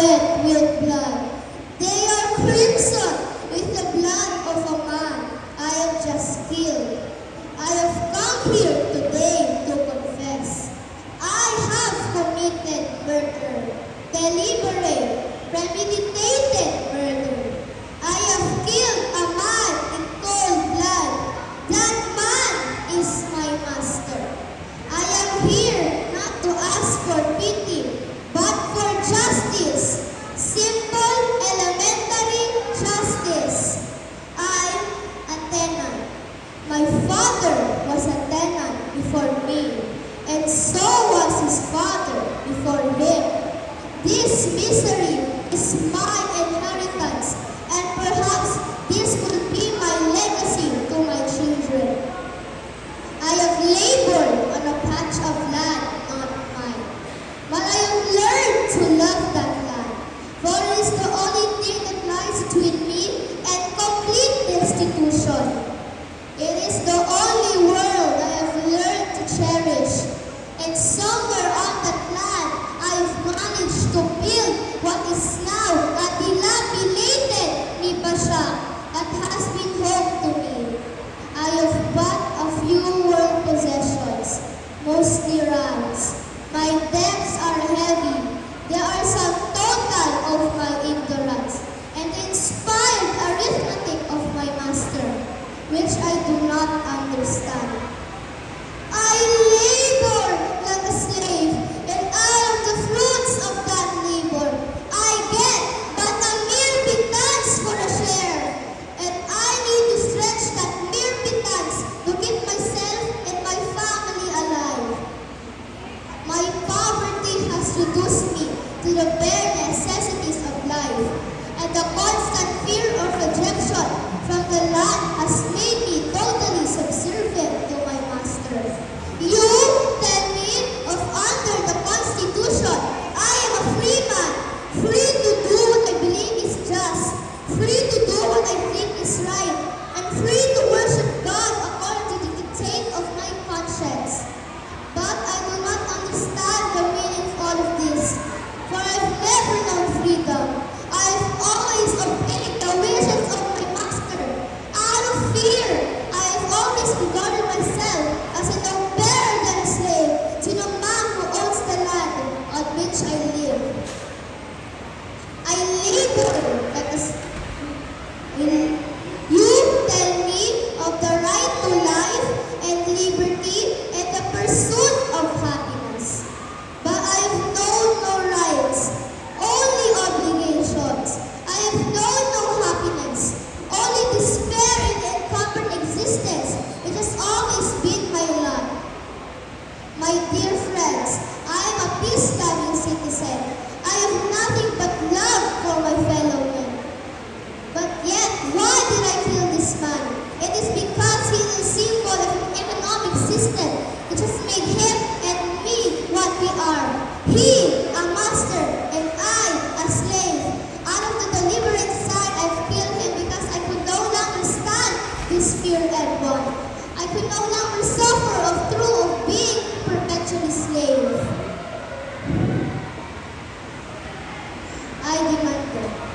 red with blood. They are crimson with the blood of a man I have just killed. I have come here today to confess. I have committed murder, deliberate, premeditated murder. I have killed a man in cold blood. That man is my master. I am here not to ask for pity, but for justice. Simple, elementary justice. I, a tenant. My father was a tenant before me, and so was his father before him. This misery is my inheritance, and perhaps this will be my legacy to my children. I have labored on a patch of land not mine, but I have learned to love that land, for it is the only thing that lies between me and complete destitution. It is the only world I have learned to cherish, and somewhere on that land I have managed to build what is now a dilapidated Nibasha that has been home to me. I have but a few world possessions, mostly rags. My debts are heavy. They are some total of my ignorance and the inspired arithmetic of my master, which I do not understand. I labor like a slave, and out of the fruits of that labor, I get but a mere pittance for a share, and I need to stretch that mere pittance to keep myself and my family alive. My poverty has reduced me to the bare necessities of life, and the constant fear of rejection from the land has made me totally subservient to my master. You tell me of under the Constitution, I am a free man, free to do what I believe is just, free to do what I think is right, and free to worship God according to the dictate of my conscience. But I do not understand the meaning of all of this, for I've never known freedom. I've always obeyed the wishes of my master. Out of fear, I have always regarded myself as no better than a slave to the man who owns the land on which I live. I labor like a You tell me of the right to life and liberty and the pursuit of happiness. But I have known no rights, only obligations. I have known no happiness, only despair in the encumbered existence which has always been my lot. My dear friends, I am a peace-loving citizen. I have nothing but love for my fellow men. But yet, why did I kill this man? It is because he is a symbol of an economic system which has made him and me what we are. He, a master, and I, a slave. Out of the deliberate side, I've killed him because I could no longer stand this fear and bond. I could no longer suffer of through of being perpetually slave. I demanded.